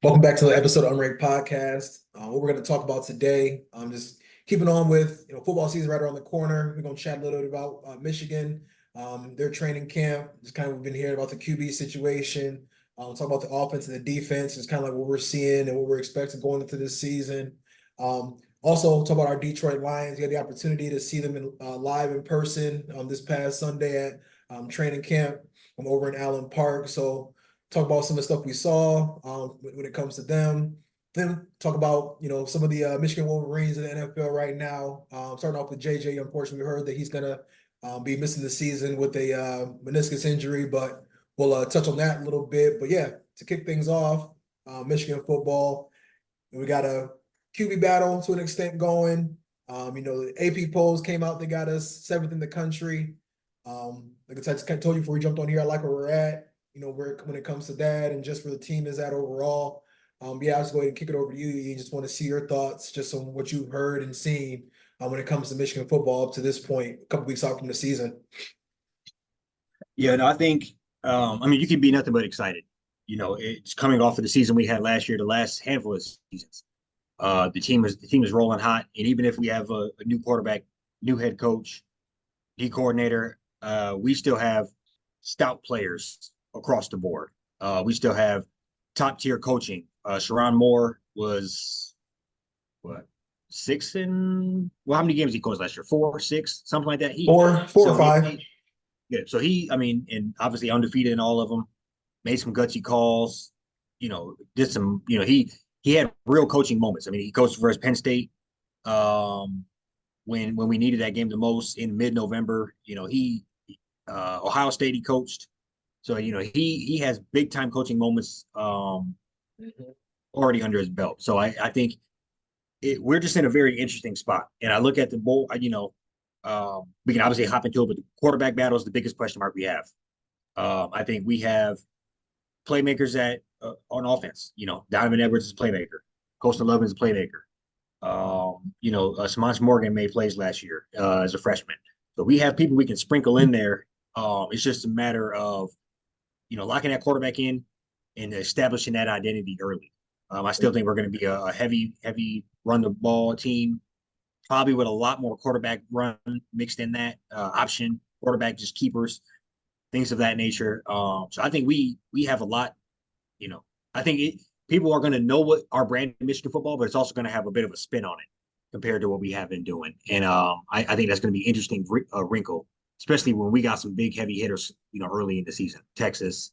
Welcome back to the episode of Unranked Podcast. What we're going to talk about today, just keeping on with football season right around the corner. We're going to chat a little bit about Michigan, their training camp. Just kind of we've been hearing about the QB situation. Talk about the offense and the defense. It's kind of like what we're seeing and what we're expecting going into this season. Also talk about our Detroit Lions. You had the opportunity to see them live in person this past Sunday at training camp over in Allen Park. So talk about some of the stuff we saw when it comes to them. Then talk about some of the Michigan Wolverines in the NFL right now. Starting off with JJ, unfortunately, we heard that he's gonna be missing the season with a meniscus injury, but we'll touch on that a little bit. But yeah, to kick things off, Michigan football, we got a QB battle to an extent going. The AP polls came out; they got us seventh in the country. Like I just kind of told you before we jumped on here, I like where we're at. Where when it comes to that and just where the team is at overall. Yeah, I'll just go ahead and kick it over to you. You just want to see your thoughts just on what you've heard and seen when it comes to Michigan football up to this point, a couple weeks out from the season. Yeah, no, I think you can be nothing but excited. It's coming off of the season we had last year, the last handful of seasons. The team is rolling hot, and even if we have a new quarterback, new head coach, D coordinator, we still have stout players across the board. We still have top tier coaching. Sharon Moore was what how many games he coached last year? Four, six, something like that. He Four or so five. yeah, so and obviously undefeated in all of them, made some gutsy calls, did some, he had real coaching moments. I mean, he coached versus Penn State when we needed that game the most in mid-November. He Ohio State he coached. So, he has big time coaching moments Mhm. already under his belt. So I think we're just in a very interesting spot. And I look at the bowl, we can obviously hop into it, but the quarterback battle is the biggest question mark we have. I think we have playmakers on offense. Donovan Edwards is a playmaker. Coastal Love is a playmaker. Samaj Morgan made plays last year as a freshman. So we have people we can sprinkle in there. It's just a matter of locking that quarterback in and establishing that identity early. I still think we're going to be a heavy run the ball team, probably with a lot more quarterback run mixed in that option, quarterback just keepers, things of that nature. So I think we have a lot. You know, I think people are going to know what our brand of Michigan football, but it's also going to have a bit of a spin on it compared to what we have been doing. And I think that's going to be an interesting wrinkle, especially when we got some big heavy hitters, early in the season. Texas,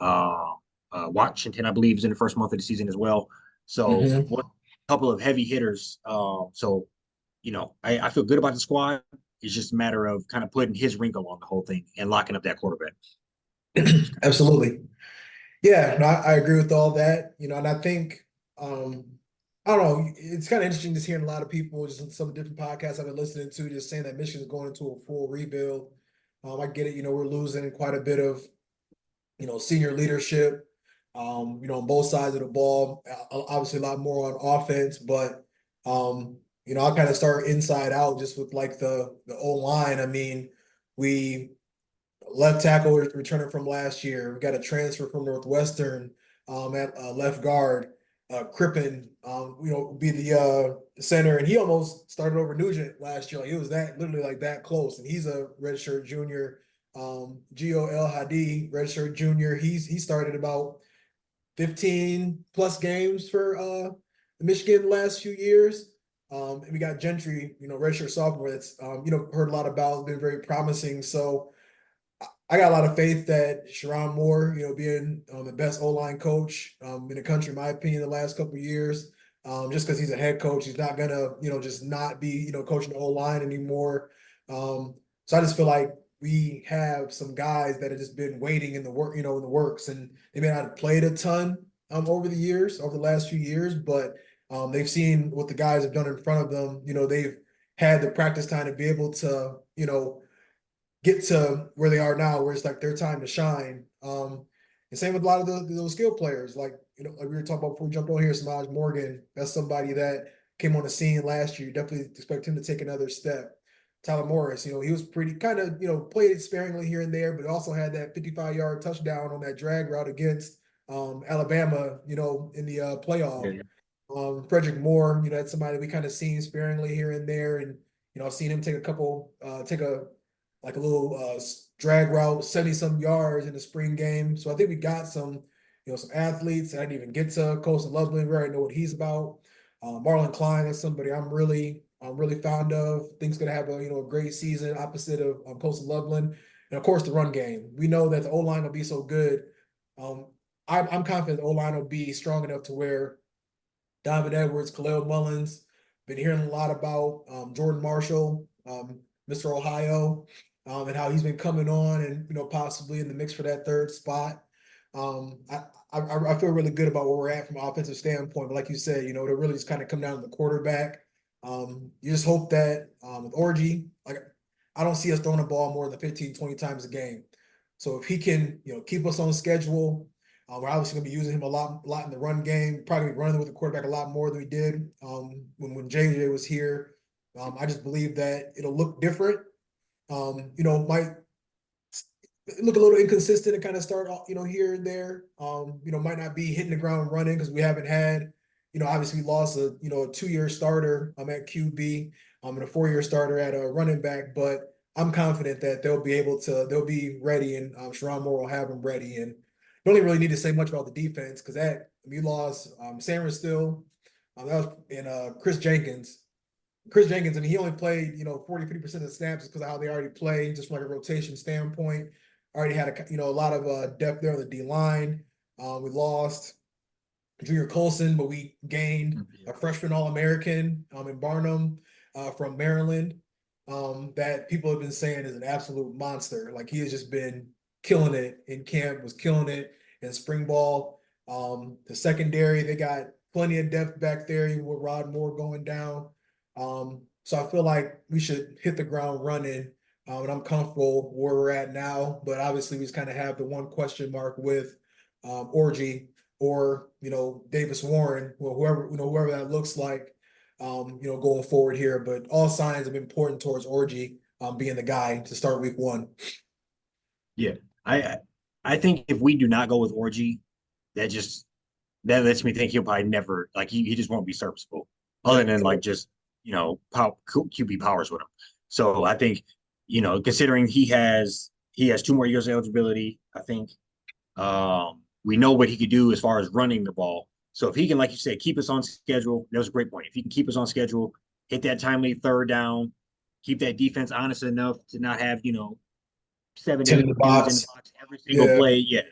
uh, Washington, I believe, is in the first month of the season as well. So Mhm. one couple of heavy hitters. I feel good about the squad. It's just a matter of kind of putting his wrinkle on the whole thing and locking up that quarterback. Absolutely. Yeah, no, I agree with all that. And I think um, I don't know, it's kind of interesting just hearing a lot of people, just some different podcasts I've been listening to, just saying that Michigan's going into a full rebuild. I get it, we're losing quite a bit of, senior leadership, on both sides of the ball. Obviously, a lot more on offense, but I'll kind of start inside out just with like the O line. I mean, we left tackle returning from last year. We got a transfer from Northwestern at left guard. Crippen, be the center, and he almost started over Nugent last year. Like it was that literally like that close, and he's a redshirt junior. Gio El Hadi, redshirt junior. He started about 15 plus games for Michigan the last few years. And we got Gentry, redshirt sophomore that's heard a lot about, been very promising. So I got a lot of faith that Sharon Moore, being the best O line coach in the country, in my opinion, the last couple of years, just because he's a head coach, he's not gonna, just not be, coaching the O line anymore. So I just feel like we have some guys that have just been waiting in the work, in the works, and they may not have played a ton over the years, over the last few years, but they've seen what the guys have done in front of them. They've had the practice time to be able to, get to where they are now, where it's like their time to shine. And same with a lot of those skill players, like like we were talking about before we jumped on here, Samaj Morgan. That's somebody that came on the scene last year. You definitely expect him to take another step. Tyler Morris, he was pretty kind of played it sparingly here and there, but also had that 55-yard touchdown on that drag route against Alabama, in the playoff. Yeah. Frederick Moore, that's somebody we kind of seen sparingly here and there, and I've seen him take a like a little drag route, 70 some yards in the spring game. So I think we got some athletes. I didn't even get to Coastal Loveland. We already know what he's about. Marlon Klein, that's somebody I'm really fond of. Think's gonna have a great season opposite of Coastal Loveland, and of course the run game. We know that the O line will be so good. Um, I'm confident the O line will be strong enough to where Donovan Edwards, Khalil Mullins. Been hearing a lot about Jordan Marshall, Mr. Ohio, and how he's been coming on and possibly in the mix for that third spot. Um, I, I feel really good about where we're at from an offensive standpoint. But like you said, to really just kind of come down to the quarterback. You just hope that with Orgy, like I don't see us throwing the ball more than 15, 20 times a game. So if he can, keep us on schedule, we're obviously going to be using him a lot in the run game. Probably running with the quarterback a lot more than we did when JJ was here. I just believe that it'll look different. Might look a little inconsistent and kind of start off, here and there. Might not be hitting the ground running because we haven't had, obviously we lost a 2-year starter at QB, and a 4-year starter at a running back, but I'm confident that they'll be ready, and Sharon Moore will have them ready. And don't even really need to say much about the defense because we lost Sam Still, that was in Chris Jenkins. I mean, he only played, 40, 50% of the snaps because of how they already play, just from like a rotation standpoint. Already had a lot of depth there on the D line. We lost Junior Colson, but we gained a freshman All American in Barnum from Maryland that people have been saying is an absolute monster. Like he has just been killing it in camp, was killing it in spring ball. The secondary, they got plenty of depth back there, even with Rod Moore going down. So I feel like we should hit the ground running. And I'm comfortable where we're at now, but obviously we just kind of have the one question mark with Orgy or Davis Warren, or whoever that looks like, going forward here. But all signs have been pointing towards Orgy being the guy to start week 1. Yeah. I think if we do not go with Orgy, that just that lets me think he'll probably never like he just won't be serviceable other Yep. than like just QB powers with him. So I think considering he has 2 more years of eligibility, I think we know what he could do as far as running the ball. So if he can, like you said, keep us on schedule, that was a great point. If he can keep us on schedule, hit that timely third down, keep that defense honest enough to not have seven, 10 in the eight dudes in the box. box every single Yeah, play. Yeah,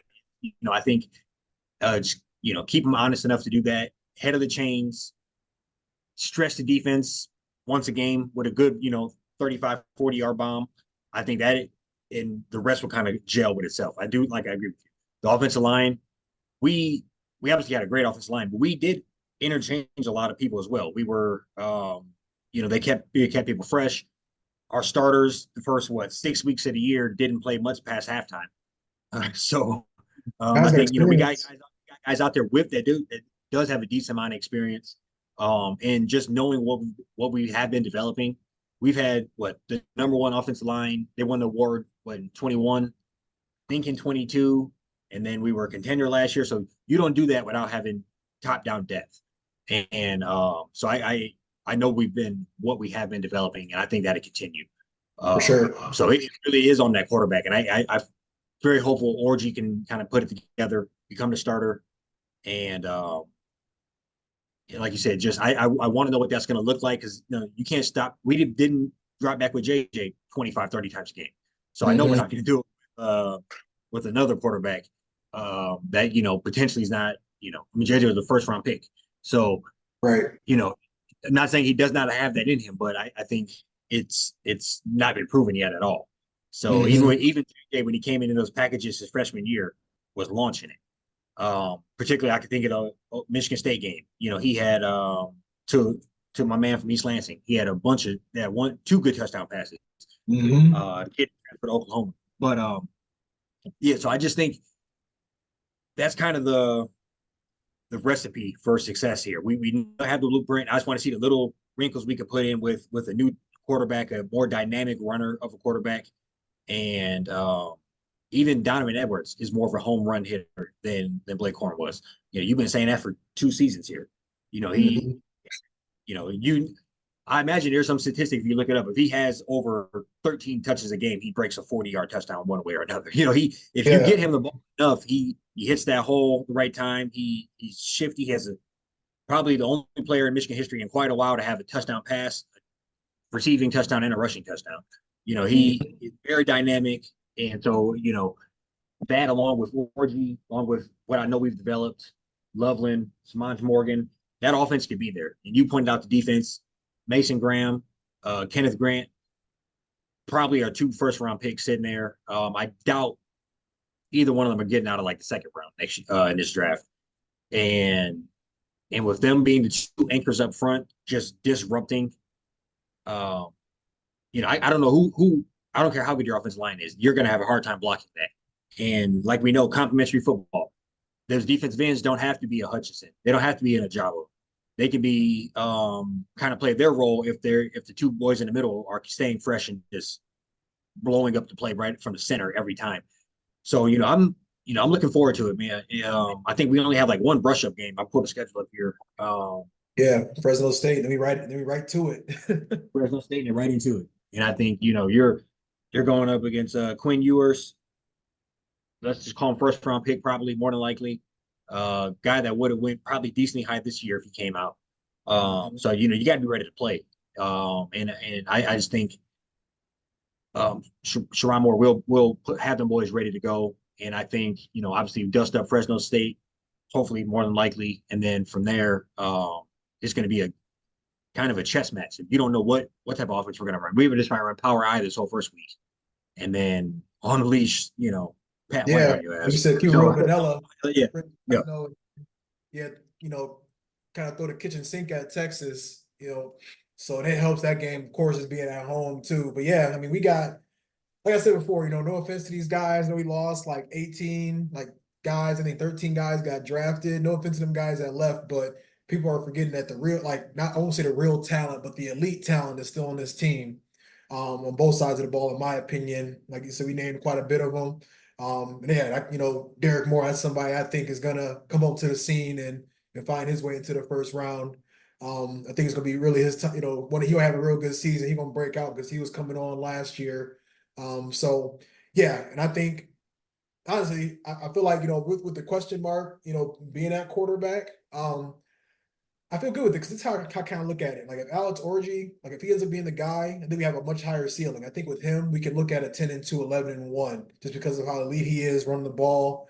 I think just keep them honest enough to do that. Head of the chains, stretch the defense once a game with a good 35, 40 yard bomb. I think and the rest will kind of gel with itself. I agree with you. The offensive line, we obviously had a great offensive line, but we did interchange a lot of people as well. We were they kept people fresh. Our starters, the first 6 weeks of the year, didn't play much past halftime. So I guys got think we got experience guys out there with that does have a decent amount of experience. And just knowing what we have been developing, we've had the number one offensive line. They won the award in 21, think in 22, and then we were a contender last year. So you don't do that without having top down depth. And so I know what we have been developing, and I think that'll continue. for sure. So it really is on that quarterback, and I'm very hopeful Orgy can kind of put it together, become the starter, and like you said, just I want to know what that's going to look like because you can't stop. We didn't drop back with JJ 25, 30 times a game, so I know we're Mm-hmm. not going to do it with another quarterback that potentially is not. I mean JJ was the first round pick, so Right. I'm not saying he does not have that in him, but I think it's not been proven yet at all. So even Mm-hmm. even JJ, when he came in those packages his freshman year, was launching it. Particularly, I could think of the Michigan State game. He had to my man from East Lansing. He had a bunch of that two good touchdown passes. Mm-hmm. Kid for Oklahoma, but yeah. So I just think that's kind of the recipe for success here. We have the blueprint. I just want to see the little wrinkles we could put in with a new quarterback, a more dynamic runner of a quarterback, and even Donovan Edwards is more of a home run hitter than Blake Horn was. You've been saying that for 2 seasons here. You know, he, Mhm. you know, you I imagine there's some statistic if you look it up. If he has over 13 touches a game, he breaks a 40-yard touchdown one way or another. If you Yeah. get him the ball enough, he hits that hole the right time. He's shifty. He has probably the only player in Michigan history in quite a while to have a touchdown pass, receiving touchdown, and a rushing touchdown. He Mhm. is very dynamic, and so that along with Orgy, along with what I know we've developed, Loveland, Samaj Morgan, that offense could be there. And you pointed out the defense, Mason Graham, Kenneth Grant, probably are 2 first-round picks sitting there. I doubt either one of them are getting out of like the second round next in this draft. And with them being the two anchors up front, just disrupting. Um, I don't know who I don't care how good your offensive line is, you're going to have a hard time blocking that. And like we know, complementary football, those defensive ends don't have to be a Hutchinson. They don't have to be an Ajabo. They can be kind of play their role if the two boys in the middle are staying fresh and just blowing up the play right from the center every time. So I'm looking forward to it, man. I think we only have like one brush up game. I put a schedule up here. Yeah. Fresno State. Let me right to it. Fresno State and right into it. And I think you're going up against Quinn Ewers. Let's just call him first round pick, probably more than likely. Guy that would have went probably decently high this year if he came out. Mhm. So you got to be ready to play. And I just think Sharon Moore will have them boys ready to go. And I think obviously dust up Fresno State, hopefully more than likely, and then from there it's going to be a kind of a chess match. You don't know what type of offense we're going to run. We were just trying to run power I this whole first week, and then unleash Pat White Yeah. on your Like you ass. said, keep it real So vanilla. yeah, yeah, Fresno, yeah, kind of throw the kitchen sink at Texas, so that helps that game, of course, is being at home too. But yeah, I mean, we got, like I said before, no offense to these guys. I know we lost like 18 like guys. I think 13 guys got drafted. No offense to them guys that left, but people are forgetting that the real, like, not, I won't say the real talent, but the elite talent is still on this team, on both sides of the ball, in my opinion. Like you said, we named quite a bit of them. And yeah, Derek Moore, that's somebody I think is gonna come up to the scene and find his way into the first round. I think it's gonna be really his time. When he'll have a real good season, he's gonna break out because he was coming on last year. So yeah, and I think honestly, I feel like with the question mark, being at quarterback, I feel good with it because it's how I kind of look at it. Like if Alex Orgy, like if he ends up being the guy, I think we have a much higher ceiling. I think with him, we can look at a 10-2, 11-1, just because of how elite he is running the ball.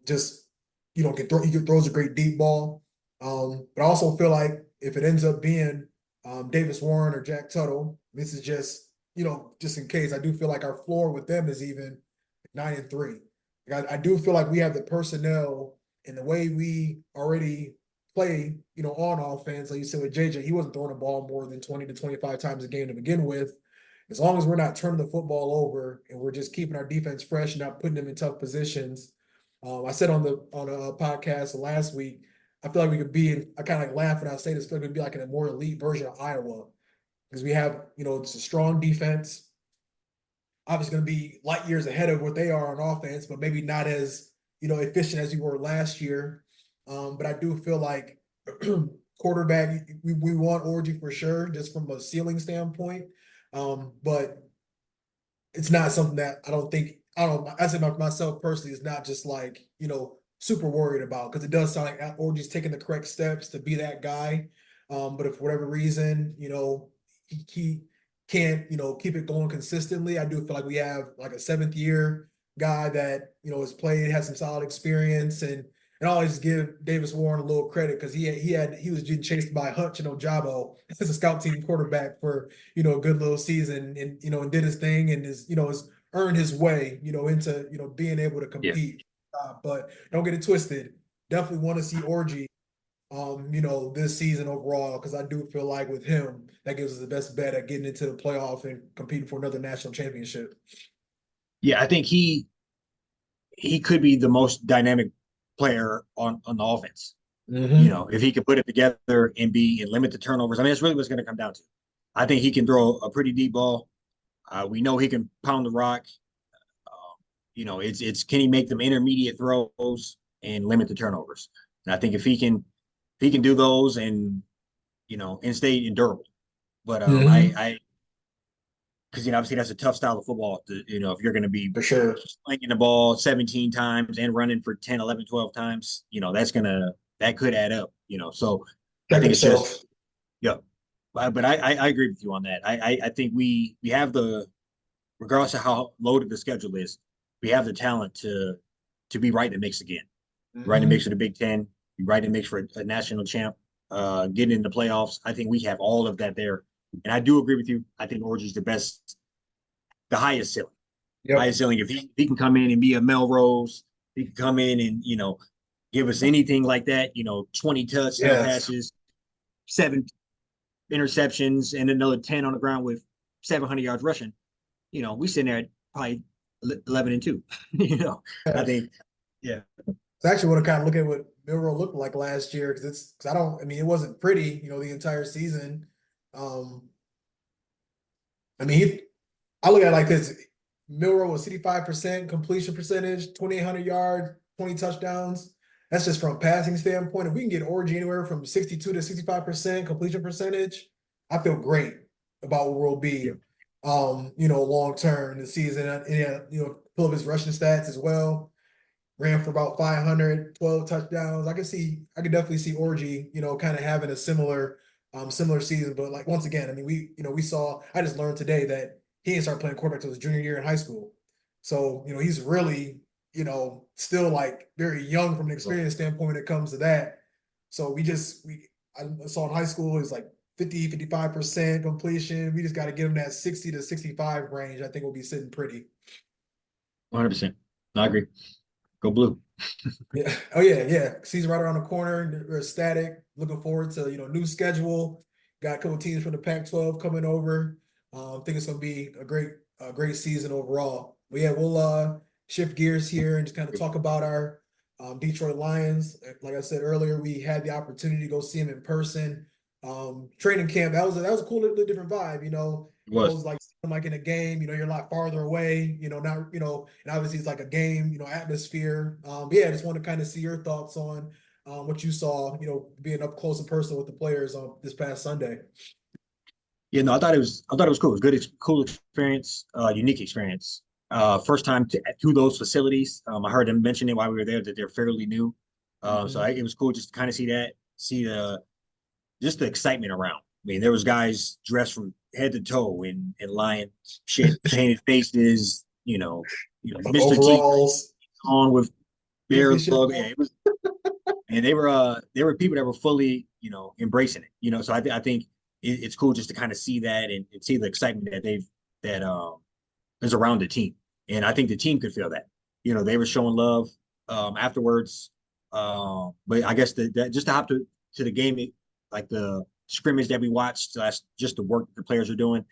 Just he throws a great deep ball. But I also feel like if it ends up being Davis Warren or Jack Tuttle, this is just in case. I do feel like our floor with them is even 9-3. Like I do feel like we have the personnel and the way we already play, on offense. Like you said with JJ, he wasn't throwing the ball more than 20 to 25 times a game to begin with. As long as we're not turning the football over and we're just keeping our defense fresh and not putting them in tough positions. I said on a podcast last week, I feel like we could be in, I kind of like laugh when I say this, I feel like we'd be like in a more elite version of Iowa because we have, it's a strong defense, obviously going to be light years ahead of what they are on offense, but maybe not as efficient as you were last year. But I do feel like quarterback, we want Orgy for sure, just from a ceiling standpoint. But it's not something that I don't know. I say myself personally is not just like super worried about because it does sound like Orgy's taking the correct steps to be that guy. But if for whatever reason he can't keep it going consistently, I do feel like we have like a seventh year guy that has played, has some solid experience, and I always give Davis Warren a little credit because he was getting chased by Hutch and Ojabo as a scout team quarterback for a good little season, and did his thing and has earned his way into being able to yeah. compete. But don't get it twisted. Definitely want to see Orgy this season overall because I do feel like with him that gives us the best bet at getting into the playoff and competing for another national championship. Yeah, I think he could be the most dynamic player on the offense. Mm-hmm. If he can put it together and limit the turnovers. I mean, that's really what's going to come down to. I think he can throw a pretty deep ball. We know he can pound the rock. it's can he make them intermediate throws and limit the turnovers? And I think if he can do those and stay endurable. But Hmm. I because obviously that's a tough style of football. If you're going to be For sure. slinging the ball 17 times and running for 10, 11, 12 times, that could add up. So I Check think it's just himself. yeah. But I agree with you on that. I think we have the regardless of how loaded the schedule is, we have the talent to be right in the mix again. Right in the mix Hmm. for the Big Ten, right in the mix for a national champ, getting in the playoffs. I think we have all of that there. And I do agree with you. I think Orgy's the best, the highest ceiling. Yep. Highest ceiling. If he can come in and be a Melrose, he can come in and give us anything like that. 20 touchdown Yes. passes, 7 interceptions, and another 10 on the ground with 700 yards rushing. We sitting there at probably 11-2. I Yes. think, yeah, It's actually want to kind of look at what Milrow looked like last year because I don't. I mean, it wasn't pretty, the entire season. Um, I mean, I look at it like this. Milrow was 65% completion percentage, 2,800 yards, 20 touchdowns. That's just from a passing standpoint. If we can get Orgy anywhere from 62 to 65% completion percentage, I feel great about where we'll yeah, be, long term in the season. And, pull up his rushing stats as well. Ran for about 500, 12 touchdowns. I could definitely see Orgy, kind of having a similar season. But like once again, I mean, we saw. I just learned today that he didn't start playing quarterback till his junior year in high school. So he's really, still like very young from an experience standpoint when it comes to that. So I saw in high school it was like 50, 55% completion. We just got to get him that 60 to 65 range. I think we'll be sitting pretty. 100%. I agree. Go blue. Yeah. Oh yeah, yeah. Season right around the corner. We're ecstatic. Looking forward to new schedule. Got a couple teams from the Pac-12 coming over. Think it's gonna be a great season overall. But yeah, we'll shift gears here and just kind of talk about our Detroit Lions. Like I said earlier, we had the opportunity to go see them in person. Training camp, that was a cool little different vibe, It was. opposed to like in a game, you're a lot farther away, not, and obviously it's like a game, atmosphere. Yeah, I just want to kind of see your thoughts on what you saw, being up close and personal with the players on this past Sunday. Yeah, no, I thought it was cool. It was good, cool experience, unique experience. First time to those facilities. I heard them mention it while we were there that they're fairly new. Hmm. It was cool just to kind of see that, see just the excitement around. I mean, there was guys dressed from head to toe in lion shit, painted faces, Mr. T Overalls, on with bear championship logo. Yeah, ball. and they were people that were fully embracing it. So I think it's cool just to kind of see that and see the excitement that is around the team, and I think the team could feel that. They were showing love afterwards. But I guess that just to hop to the game, like the scrimmage that we watched, just the work the players are doing.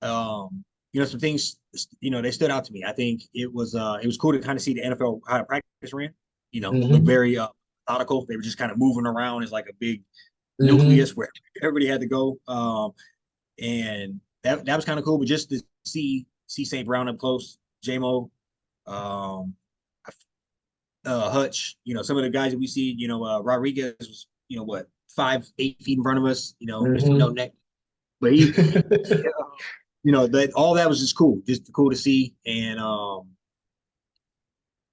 Some things they stood out to me. I think it was cool to kind of see the NFL how the practice ran. Look Hmm. very methodical. They were just kind of moving around as like a big Hmm. nucleus where everybody had to go. And that was kind of cool. But just to see St. Brown up close, JMO, um, Hutch, some of the guys that we see, Rodriguez was, what, 5, 8 feet in front of us, Mr. No Hmm. Neck. But that all that was just cool to see. And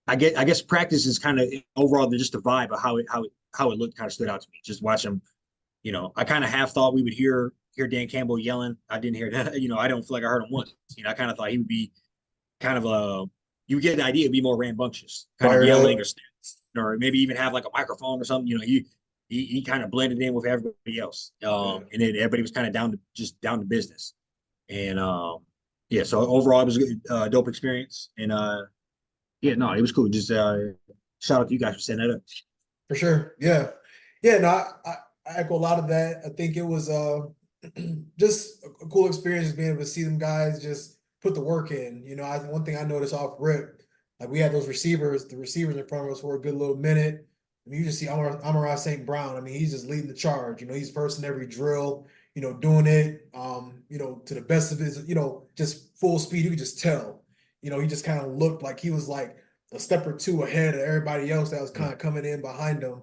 I guess practice is kind of overall just the vibe of how it looked kind of stood out to me. Just watch them, I kind of half thought we would hear Dan Campbell yelling. I didn't hear that. I don't feel like I heard him once. I kind of thought he would be kind of you get the idea it'd be more rambunctious, kind of Fired yelling up. or maybe even have like a microphone or something. He kind of blended in with everybody else. Yeah, And then everybody was kind of down to business. And yeah, so overall it was a dope experience. And yeah, no, it was cool. Just shout out to you guys for setting that up. for sure. Yeah. Yeah, no, I echo a lot of that. I think it was just a cool experience just being able to see them guys just put the work in. One thing I noticed off rip, like we had the receivers in front of us for a good little minute. I mean, you just see Amara St. Brown. I mean, he's just leading the charge. He's first in every drill, doing it, to the best of his, just full speed. You could just tell, he just kind of looked like he was like a step or two ahead of everybody else that was Yeah. kind of coming in behind him.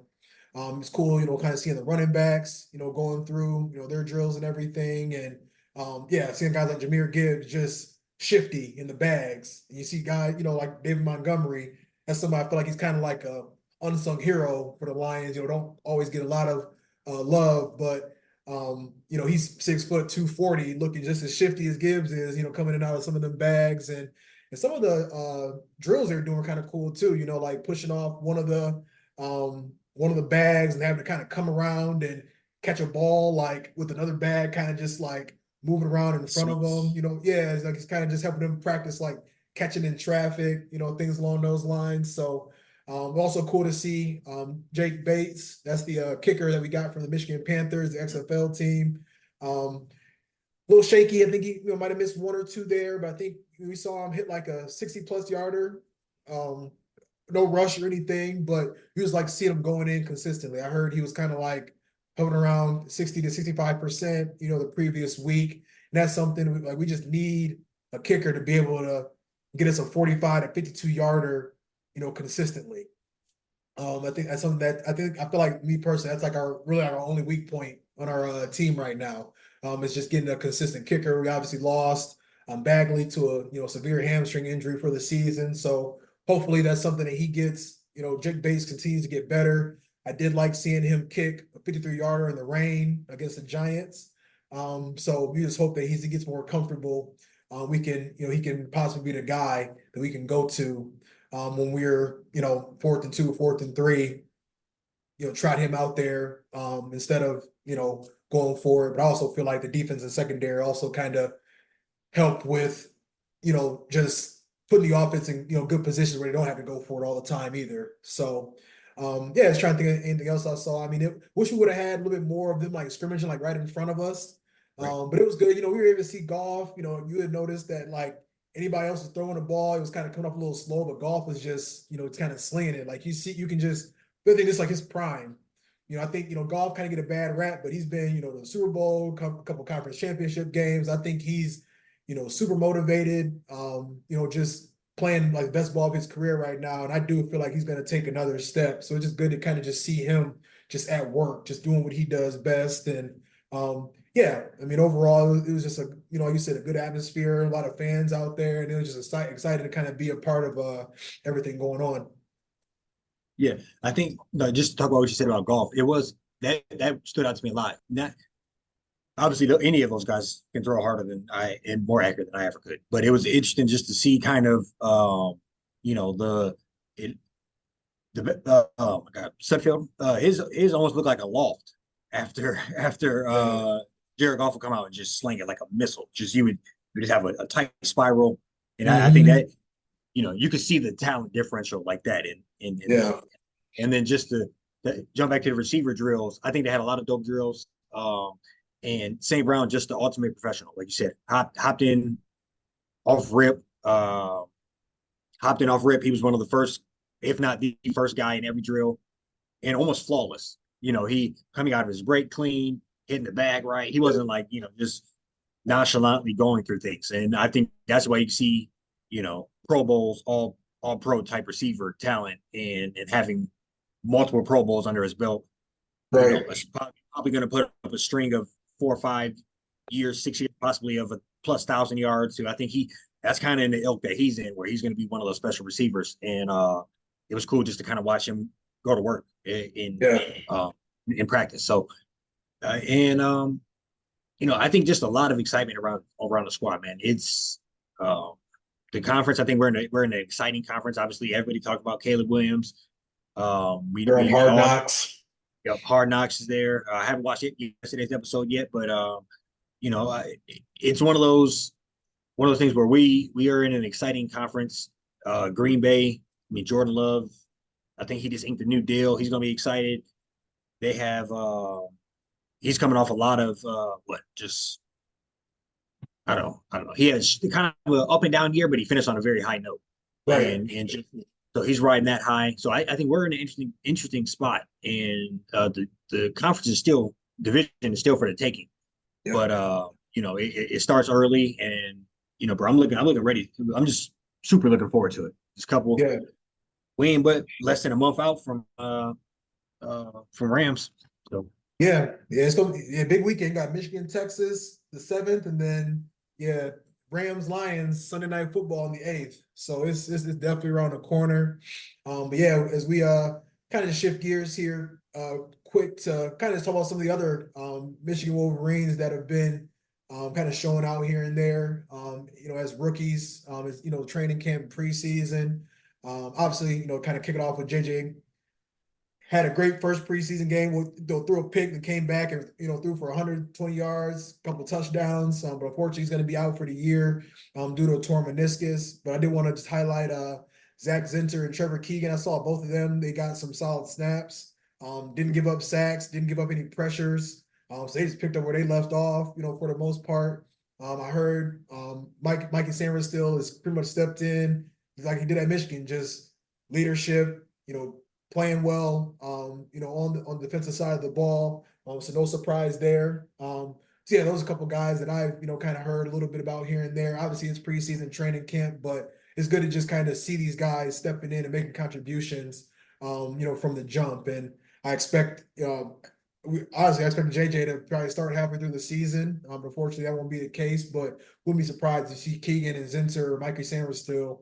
It's cool, kind of seeing the running backs, going through, their drills and everything. And yeah, seeing guys like Jahmyr Gibbs just shifty in the bags. And you see guys, like David Montgomery. That's somebody I feel like he's kind of like a unsung hero for the Lions. Don't always get a lot of love, but he's 6 foot 240, looking just as shifty as Gibbs is, coming in and out of some of them bags. And some of the drills they're doing kind of cool too, like pushing off one of the bags and having to kind of come around and catch a ball like with another bag, kind of just like moving around in front of them. Sweeps. Yeah, it's like it's kind of just helping them practice like catching in traffic, things along those lines. So also cool to see Jake Bates. That's the kicker that we got from the Michigan Panthers, the XFL team. A little shaky. I think he might have missed one or two there, but I think we saw him hit like a 60+ yarder. Um, no rush or anything, but he was like seeing him going in consistently. I heard he was kind of like hovering around 60 to 65%, the previous week. And that's something like we just need a kicker to be able to get us a 45 to 52 yarder, consistently. I think that's something that I feel like me personally, that's like our only weak point on our team right now. It's just getting a consistent kicker. We obviously lost Bagley to a severe hamstring injury for the season, so hopefully that's something that he gets. Jake Bates continues to get better. I did like seeing him kick a 53-yarder in the rain against the Giants. So we just hope that he gets more comfortable. We can, he can possibly be the guy that we can go to when we're, 4th and 2, 4th and 3, trot him out there instead of, going forward. But I also feel like the defense and secondary also kind of help with, just putting the offense in, good positions where they don't have to go for it all the time either. So, yeah, just trying to think of anything else I saw. I mean, wish we would have had a little bit more of them like scrimmaging like right in front of us. Right. But it was good. We were able to see golf. You had noticed that like anybody else was throwing the ball, it was kind of coming up a little slow, but golf was just, it's kind of slinging it. Like you can just, I think it's like his prime. I think, golf kind of get a bad rap, but he's been, to the Super Bowl, couple conference championship games. I think he's, super motivated, just playing like the best ball of his career right now. And I do feel like he's going to take another step. So it's just good to kind of just see him just at work, just doing what he does best. And yeah, I mean, overall, it was just like you said, a good atmosphere, a lot of fans out there. And it was just excited to kind of be a part of everything going on. Yeah, I think no, just to talk about what you said about golf. It was that stood out to me a lot. Not obviously any of those guys can throw harder than I and more accurate than I ever could. But it was interesting just to see kind of the it, oh my God, Sutfield. His almost looked like a loft after Yeah. Jared Goff would come out and just sling it like a missile. Just you just have a tight spiral, and I think Hmm. that you could see the talent differential like that in Yeah. and then just to jump back to the receiver drills, I think they had a lot of dope drills. And St. Brown, just the ultimate professional, like you said, hopped in off rip, hopped in off rip. He was one of the first, if not the first guy in every drill, and almost flawless. He coming out of his break clean, hitting the bag right. He wasn't like just nonchalantly going through things, and I think that's why you see Pro Bowls, all pro type receiver talent, and having multiple Pro Bowls under his belt. Right. Probably going to put up a string of 4 or 5 years, 6 years, possibly of a plus 1,000 yards. So I think that's kind of in the ilk that he's in, where he's going to be one of those special receivers. And it was cool just to kind of watch him go to work Yeah. in practice. So and I think just a lot of excitement around the squad, man. It's the conference. I think we're in an exciting conference. Obviously, everybody talked about Caleb Williams. They're on We Hard all Knocks. Yep, Hard Knocks is there. I haven't watched yesterday's episode yet, but it's one of those things where we are in an exciting conference. Green Bay, I mean Jordan Love, I think he just inked a new deal. He's going to be excited. They have he's coming off a lot of what just I don't know. He has kind of an up and down year, but he finished on a very high note, Right. and just so he's riding that high. So I think we're in an interesting spot, and the conference is still division is still for the taking. Yeah. But it starts early, and bro, I'm looking ready. I'm just super looking forward to it. This couple Yeah, we ain't but less than a month out from Rams. So yeah. It's gonna be a big weekend. Got Michigan, Texas, the 7th, and then yeah, Rams, Lions, Sunday night football on the 8th. So it's definitely around the corner. But yeah, as we kind of shift gears here, quick to kind of talk about some of the other Michigan Wolverines that have been kind of showing out here and there. As rookies, as training camp, preseason. Obviously, kind of kick it off with JJ had a great first preseason game. Threw a pick and came back and threw for 120 yards, a couple touchdowns. But unfortunately, he's going to be out for the year due to a torn meniscus. But I did want to just highlight Zach Zinter and Trevor Keegan. I saw both of them. They got some solid snaps. Didn't give up sacks. Didn't give up any pressures. So they just picked up where they left off. For the most part. I heard Mikey Sanders still is pretty much stepped in like he did at Michigan, just leadership. Playing well, on the defensive side of the ball. So no surprise there. So yeah, those are a couple guys that I've, kind of heard a little bit about here and there. Obviously, it's preseason training camp, but it's good to just kind of see these guys stepping in and making contributions, from the jump. And I expect, honestly, I expect JJ to probably start halfway through the season. Unfortunately, that won't be the case, but wouldn't be surprised to see Keegan and Zinter or Mikey Sanders still,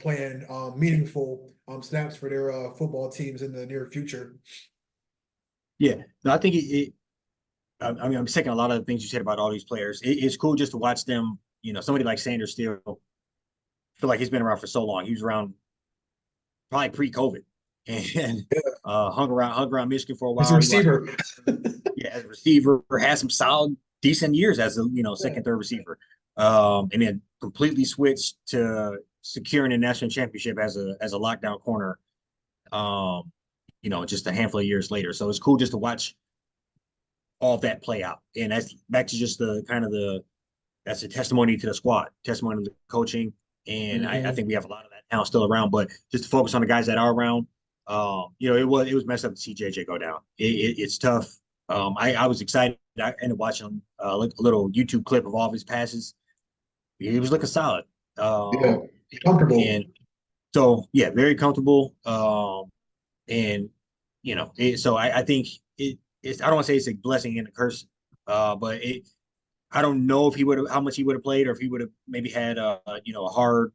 playing meaningful snaps for their football teams in the near future. yeah, no, I think I mean, I'm second a lot of the things you said about all these players. It's cool just to watch them. Somebody like Sanders still feel like he's been around for so long. He was around probably pre-COVID and Yeah, hung around Michigan for a as a while. He watched, receiver. yeah, as a receiver, had some solid, decent years as a Yeah, second, third receiver, and then completely switched to securing a national championship as a lockdown corner. Um, just a handful of years later. So it's cool just to watch all of that play out, and that's back to just the kind of that's a testimony to the squad, testimony to the coaching, and I hmm think we have a lot of that now still around. But just to focus on the guys that are around, it was messed up to see JJ go down. It's tough. I was excited. I ended up watching a little YouTube clip of all of his passes. He was looking solid, Yeah, um, comfortable. and so yeah, very comfortable. And so I think it's I don't want to say it's a blessing and a curse, but I don't know if he would have how much he would have played or if he would have maybe had a hard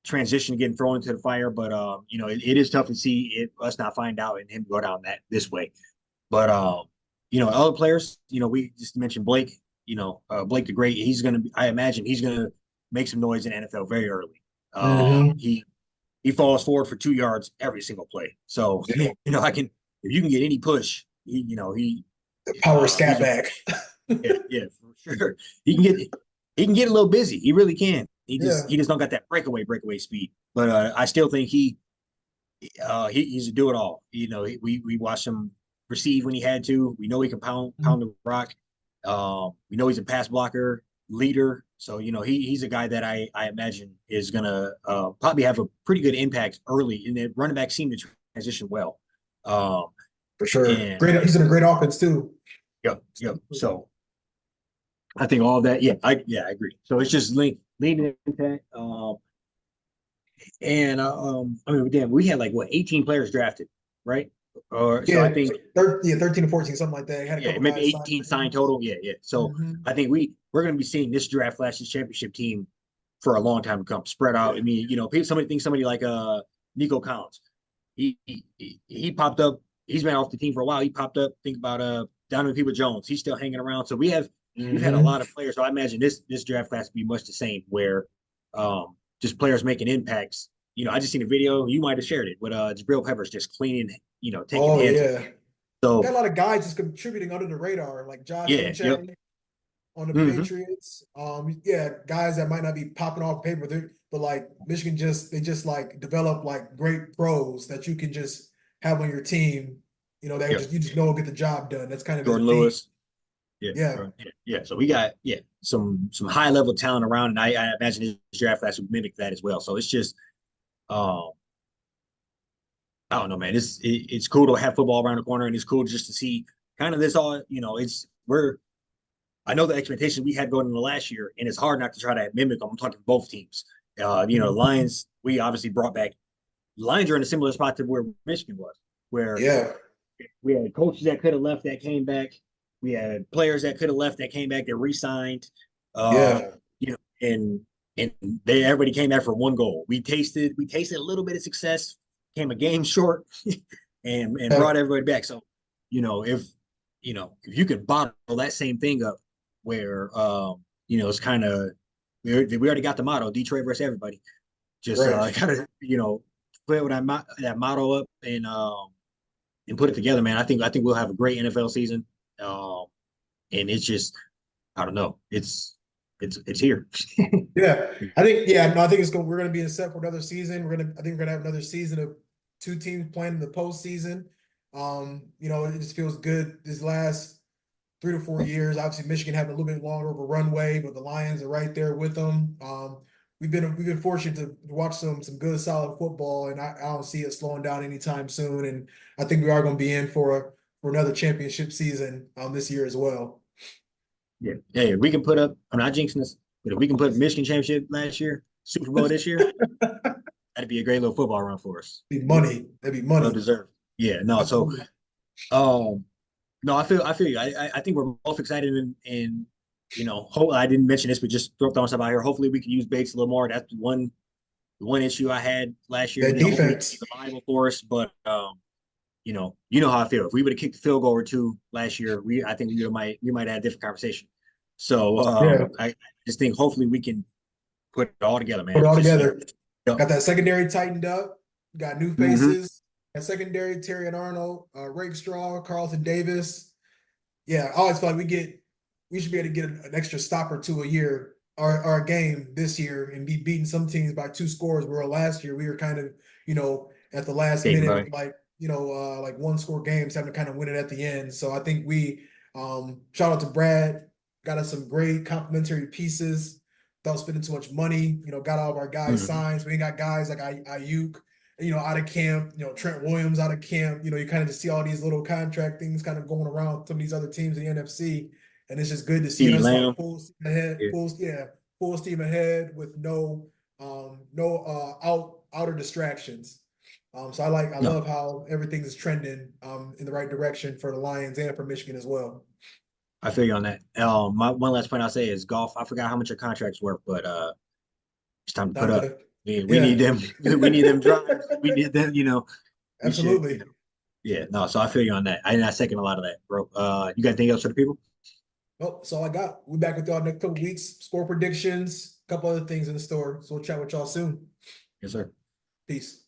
transition getting thrown into the fire. But it is tough to see us not find out and him go down this way. But other players, we just mentioned Blake. Blake the Great. I imagine he's gonna make some noise in NFL very early. hmm He falls forward for 2 yards every single play. So Yeah, if you can get any push, he power scat he's a back. yeah, for sure. He can get a little busy. He really can. He just Yeah, he just don't got that breakaway speed. But I still think he's a do it all. We watched him receive when he had to. We know he can pound the rock. We know he's a pass blocker, leader. So he's a guy that I imagine is gonna probably have a pretty good impact early. And the running back seem to transition well. Um, for sure. and Great. He's in a great offense too. yep. So I think all of that. I agree. So it's just leaning into that. And I mean, damn, we had like what 18 players drafted, right? Or so I Yeah, think 13 to 14, something like that. Had a yeah, couple maybe guys sign 18 signed waivers. total. Yeah. So hmm I think we're going to be seeing this draft flash this championship team for a long time to come, spread out. I Yeah. mean, somebody thinks somebody like Nico Collins. He popped up. He's been off the team for a while. He popped up. Think about Donovan Peoples-Jones. He's still hanging around. So we've had a hmm lot of players. So I imagine this draft class will be much the same, where just players making impacts. I just seen a video. You might have shared it with Jabril Peppers just cleaning, taking Oh heads. yeah. Got a So lot of guys just contributing under the radar, like Josh yeah, yep. Uche on the hmm Patriots. Yeah, guys that might not be popping off paper, but like Michigan they just like develop like great pros that you can just have on your team. That Yep. just you just know will get the job done. That's kind of been the Jordan theme. Lewis. Yeah. Yeah, Yeah. So we got some high level talent around, and I imagine this draft class would mimic that as well. So it's just um I don't know, man. It's cool to have football around the corner, and it's cool just to see kind of this all. I know the expectations we had going into last year, and it's hard not to try to mimic them. I'm talking both teams. The Lions, we obviously brought back. Lions are in a similar spot to where Michigan was, where Yeah, we had coaches that could have left that came back. We had players that could have left that came back that re-signed. yeah, You know, and they everybody came back for one goal. We tasted a little bit of success, came a game short, and yeah, brought everybody back. So, if if you could bottle that same thing up, where it's kind of we already got the motto Detroit versus everybody. Just right. kind of put that motto up and put it together, man. I think we'll have a great NFL season. Um, and it's just I don't know. It's here. Yeah, I think yeah, no, I think we're gonna be in set for another season. I think we're gonna have another season of two teams playing in the postseason. It just feels good this last 3 to 4 years. Obviously, Michigan having a little bit longer of a runway, but the Lions are right there with them. We've been fortunate to watch some good solid football, and I don't see it slowing down anytime soon. And I think we are going to be in for another championship season this year as well. Yeah. Hey, if we can put up, I'm not jinxing this, but if we can put Michigan championship last year, Super Bowl this year, that'd be a great little football run for us. Be money. That'd be Well money. deserved. Yeah. No. So, Absolutely. um, no, I feel you. I think we're both excited and I didn't mention this, but just throwing stuff out here. Hopefully, we can use Bates a little more. That's the one issue I had last year. That Hopefully, he can be defense. reliable for us. But how I feel. If we would have kicked the field goal or two last year, I think we might have had a different conversation. So Yeah. I just think hopefully we can put it all together, Put man. it all Just together. know, Got that secondary tightened up. Got new mm-hmm. faces. That secondary, Terry and Arnold, Straw, Carlton Davis. Yeah, I always feel like we should be able to get an extra stop or two a year or a game this year and be beating some teams by 2 scores. Where last year we were kind of, at the last Skating minute by. with like 1 score games having to kind of win it at the end. So I think we shout out to Brad, got us some great complimentary pieces without spending too much money. Got all of our guys Mm-hmm. signed. So we ain't got guys like Ayuk, out of camp, Trent Williams out of camp. You kind of just see all these little contract things kind of going around some of these other teams in the NFC. And it's just good to see CeeDee us like Lamb. full steam ahead, Yeah. full steam ahead with no outer distractions. So I No, love how everything is trending in the right direction for the Lions and for Michigan as well. I feel you on that. My one last point I'll say is golf. I forgot how much your contract's worth, but it's time to put Time up. to, We need yeah, them. We need them drives. We need them. We should. absolutely. Yeah. No. So I feel you on that. I second a lot of that, bro. You got anything else for the people? Well, that's all I got. We'll be back with y'all next couple weeks. Score predictions, a couple other things in the store. So we'll chat with y'all soon. Yes, sir. Peace.